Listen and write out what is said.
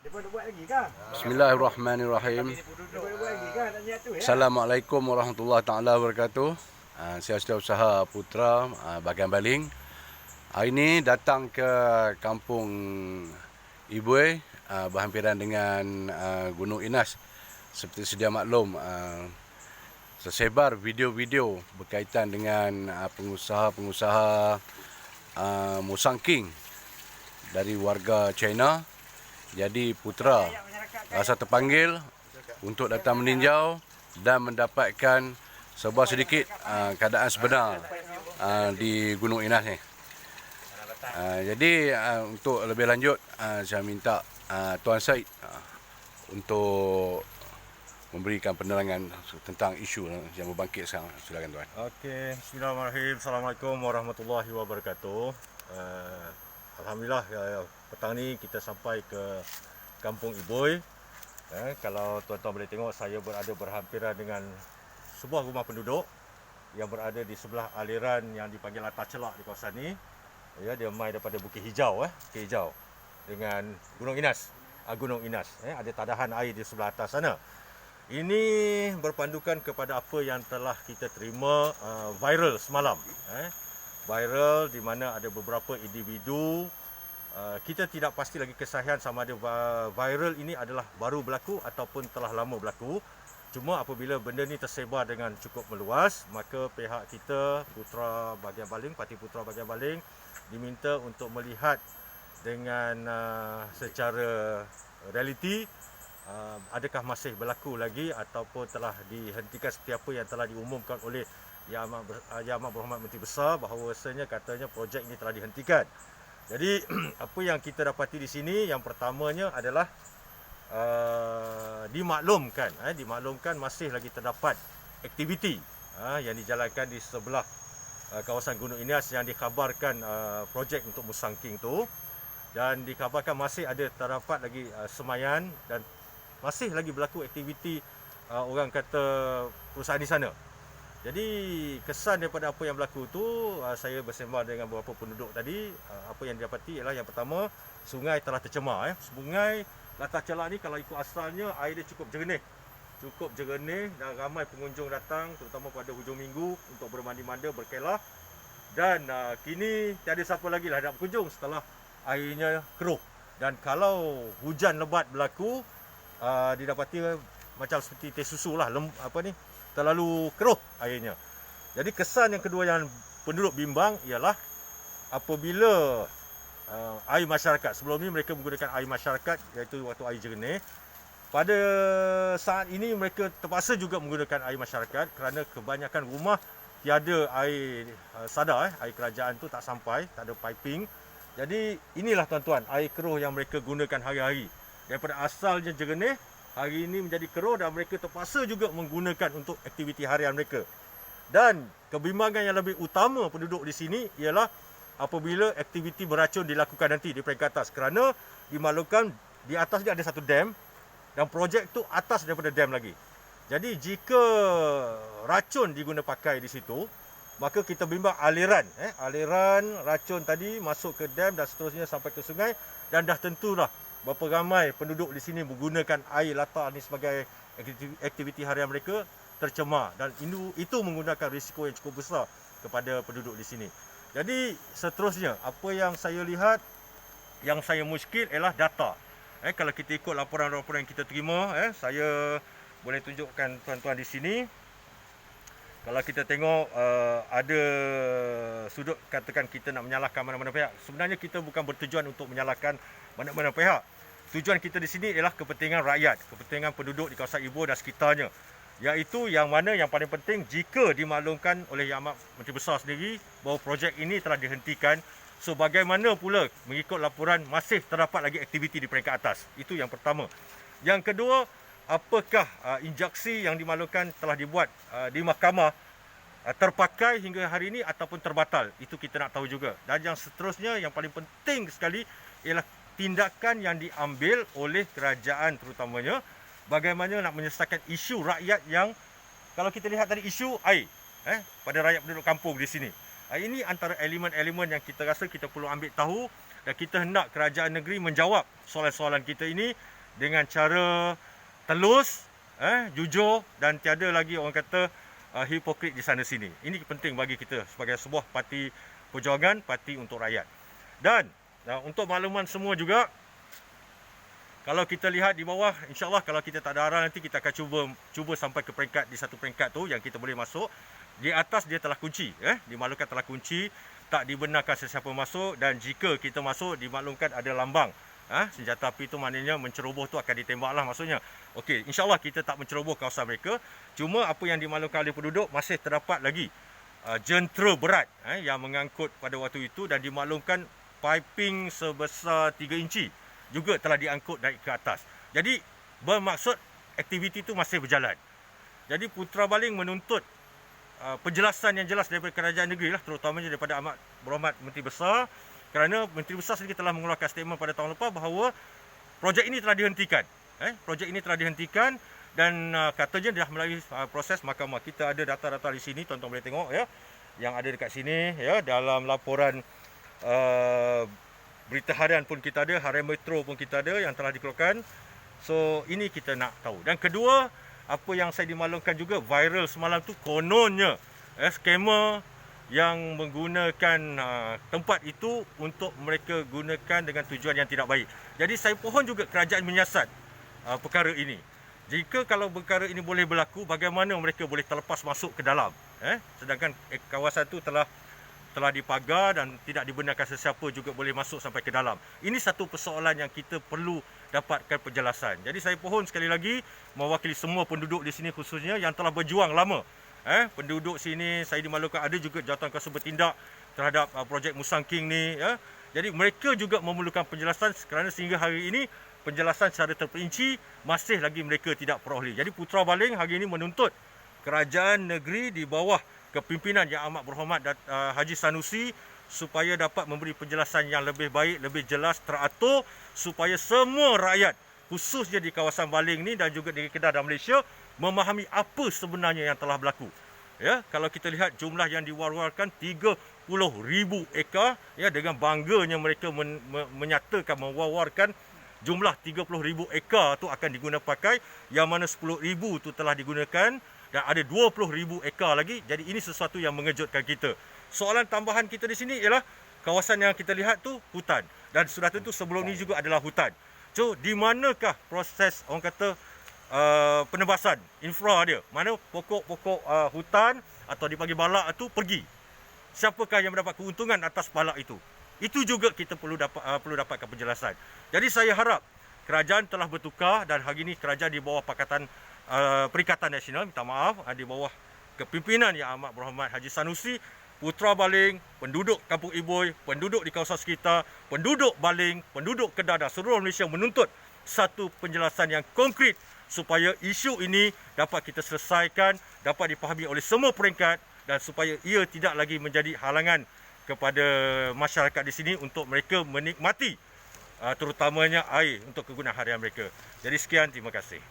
Bismillahirrahmanirrahim. Assalamualaikum warahmatullahi taala wabarakatuh. Saya Setiausaha Putra Bahagian Baling. Hari ini datang ke kampung Ibui berhampiran dengan Gunung Inas. Seperti sedia maklum, tersebar video-video berkaitan dengan pengusaha-pengusaha Musang King dari warga China. Jadi Putra rasa terpanggil untuk datang meninjau dan mendapatkan sebuah sedikit keadaan sebenar di Gunung Inas ni. Jadi untuk lebih lanjut saya minta Tuan Syed untuk memberikan penerangan tentang isu yang berbangkit sekarang. Silakan Tuan. Okey, bismillahirrahmanirrahim. Assalamualaikum warahmatullahi wabarakatuh. Alhamdulillah petang ni kita sampai ke Kampung Ibui. Kalau tuan-tuan boleh tengok, saya berhampiran dengan sebuah rumah penduduk yang berada di sebelah aliran yang dipanggil Atas Celak di kawasan ni. Ya, dia mai daripada Bukit Hijau, Bukit Hijau dengan Gunung Inas. Ada tadahan air di sebelah atas sana. Ini berpandukan kepada apa yang telah kita terima viral semalam. Viral di mana ada beberapa individu, kita tidak pasti lagi kesahihan sama ada viral ini adalah baru berlaku ataupun telah lama berlaku. Cuma apabila benda ni tersebar dengan cukup meluas, maka pihak kita, Putra Bahagian Baling, Parti Putra Bahagian Baling, diminta untuk melihat dengan secara realiti adakah masih berlaku lagi ataupun telah dihentikan seperti apa yang telah diumumkan oleh Yang Amat Berhormat Menteri Besar, bahawasanya katanya projek ini telah dihentikan. Jadi apa yang kita dapati di sini, yang pertamanya adalah dimaklumkan masih lagi terdapat aktiviti yang dijalankan di sebelah kawasan Gunung Inas yang dikhabarkan projek untuk Musang King tu, dan dikhabarkan masih ada terdapat lagi semayan dan masih lagi berlaku aktiviti orang kata perusahaan di sana. Jadi kesan daripada apa yang berlaku tu, saya bersembang dengan beberapa penduduk tadi. Apa yang didapati ialah yang pertama, sungai telah tercemar. Sungai Atas Celak ni kalau ikut asalnya air dia cukup jernih dan ramai pengunjung datang, terutama pada hujung minggu untuk bermandi-manda, berkelah. Dan kini tiada siapa lagi lah nak berkunjung setelah airnya keruh. Dan kalau hujan lebat berlaku, didapati macam seperti teh susu lah, terlalu keruh airnya. Jadi kesan yang kedua yang penduduk bimbang ialah apabila air masyarakat, sebelum ni mereka menggunakan air masyarakat iaitu waktu air jernih. Pada saat ini mereka terpaksa juga menggunakan air masyarakat kerana kebanyakan rumah tiada air sadar, air kerajaan tu tak sampai, tak ada piping. Jadi inilah tuan-tuan, air keruh yang mereka gunakan hari-hari. Daripada asalnya jernih, hari ini menjadi keruh dan mereka terpaksa juga menggunakan untuk aktiviti harian mereka. Dan kebimbangan yang lebih utama penduduk di sini ialah apabila aktiviti beracun dilakukan nanti di peringkat atas, kerana dimaklumkan di atas dia ada satu dam dan projek tu atas daripada dam lagi. Jadi jika racun diguna pakai di situ, maka kita bimbang aliran racun tadi masuk ke dam dan seterusnya sampai ke sungai, dan dah tentulah berapa ramai penduduk di sini menggunakan air latar ni sebagai aktiviti harian mereka tercemar, dan itu menggunakan risiko yang cukup besar kepada penduduk di sini. Jadi seterusnya apa yang saya lihat, yang saya muskil ialah data. Kalau kita ikut laporan-laporan yang kita terima, saya boleh tunjukkan tuan-tuan di sini. Kalau kita tengok ada sudut katakan kita nak menyalahkan mana-mana pihak. Sebenarnya kita bukan bertujuan untuk menyalahkan mana-mana pihak. Tujuan kita di sini ialah kepentingan rakyat, kepentingan penduduk di kawasan Ibui dan sekitarnya. Iaitu yang mana yang paling penting, jika dimaklumkan oleh Yang Amat Menteri Besar sendiri bahawa projek ini telah dihentikan, so bagaimana pula mengikut laporan masih terdapat lagi aktiviti di peringkat atas. Itu yang pertama. Yang kedua, apakah injaksi yang dimaklumkan telah dibuat di mahkamah terpakai hingga hari ini ataupun terbatal. Itu kita nak tahu juga. Dan yang seterusnya, yang paling penting sekali ialah tindakan yang diambil oleh kerajaan terutamanya, bagaimana nak menyelesaikan isu rakyat yang, kalau kita lihat tadi isu air pada rakyat penduduk kampung di sini. Ini antara elemen-elemen yang kita rasa kita perlu ambil tahu dan kita hendak kerajaan negeri menjawab soalan-soalan kita ini dengan cara telus, jujur dan tiada lagi orang kata hipokrit di sana sini. Ini penting bagi kita sebagai sebuah parti perjuangan, parti untuk rakyat. Dan untuk makluman semua juga, kalau kita lihat di bawah, insyaAllah kalau kita tak ada arah nanti kita akan cuba sampai ke peringkat, di satu peringkat tu yang kita boleh masuk. Di atas dia telah kunci, dimaklumkan telah kunci, tak dibenarkan sesiapa masuk, dan jika kita masuk dimaklumkan ada lambang senjata api tu, maknanya menceroboh tu akan ditembaklah maksudnya. Okey, insyaAllah kita tak menceroboh kawasan mereka. Cuma apa yang dimaklumkan oleh penduduk, masih terdapat lagi jentera berat yang mengangkut pada waktu itu, dan dimaklumkan piping sebesar 3 inci juga telah diangkut naik ke atas. Jadi bermaksud aktiviti itu masih berjalan. Jadi Putra Baling menuntut penjelasan yang jelas daripada kerajaan negeri lah, terutamanya daripada Amat Berhormat Menteri Besar, kerana Menteri Besar sendiri telah mengeluarkan statement pada tahun lepas bahawa projek ini telah dihentikan. Projek ini telah dihentikan dan katanya dah melalui proses mahkamah. Kita ada data-data di sini, tuan-tuan boleh tengok yang ada dekat sini dalam laporan berita harian pun kita ada, Harian Metro pun kita ada yang telah dikeluarkan. So ini kita nak tahu. Dan kedua, apa yang saya dimaklumkan juga viral semalam tu, kononnya skamer yang menggunakan tempat itu untuk mereka gunakan dengan tujuan yang tidak baik. Jadi saya pohon juga kerajaan menyiasat perkara ini. Jika kalau perkara ini boleh berlaku, bagaimana mereka boleh terlepas masuk ke dalam, sedangkan kawasan itu telah dipagar dan tidak dibenarkan sesiapa juga boleh masuk sampai ke dalam. Ini satu persoalan yang kita perlu dapatkan penjelasan. Jadi saya pohon sekali lagi mewakili semua penduduk di sini, khususnya yang telah berjuang lama. Penduduk sini saya dimaklumkan ada juga jawatankuasa bertindak terhadap projek Musang King ni. Jadi mereka juga memerlukan penjelasan, kerana sehingga hari ini penjelasan secara terperinci masih lagi mereka tidak peroleh. Jadi Putra Baling hari ini menuntut kerajaan negeri di bawah kepimpinan Yang Amat Berhormat Haji Sanusi supaya dapat memberi penjelasan yang lebih baik, lebih jelas, teratur, supaya semua rakyat khususnya di kawasan Baling ni dan juga di Kedah dan Malaysia memahami apa sebenarnya yang telah berlaku. Kalau kita lihat jumlah yang diwar-warkan 30,000 ekar, dengan bangganya mereka menyatakan, mewar-warkan jumlah 30,000 ekar tu akan digunakan pakai, yang mana 10,000 tu telah digunakan dan ada 20,000 ekar lagi. Jadi ini sesuatu yang mengejutkan kita. Soalan tambahan kita di sini ialah kawasan yang kita lihat tu hutan, dan sudah tentu sebelum ni juga adalah hutan. So di manakah proses orang kata penebasan infra dia? Mana pokok-pokok hutan atau dipanggil balak itu pergi? Siapakah yang mendapat keuntungan atas balak itu? Itu juga kita perlu dapatkan penjelasan. Jadi saya harap kerajaan telah bertukar, dan hari ini kerajaan di bawah Pakatan Perikatan Nasional, minta maaf, di bawah kepimpinan Yang Amat Berhormat Haji Sanusi, Putra Baling, penduduk Kampung Iboi, penduduk di kawasan sekitar, penduduk Baling, penduduk Kedah dan seluruh Malaysia menuntut satu penjelasan yang konkret supaya isu ini dapat kita selesaikan, dapat dipahami oleh semua peringkat, dan supaya ia tidak lagi menjadi halangan kepada masyarakat di sini untuk mereka menikmati terutamanya air untuk kegunaan harian mereka. Jadi sekian, terima kasih.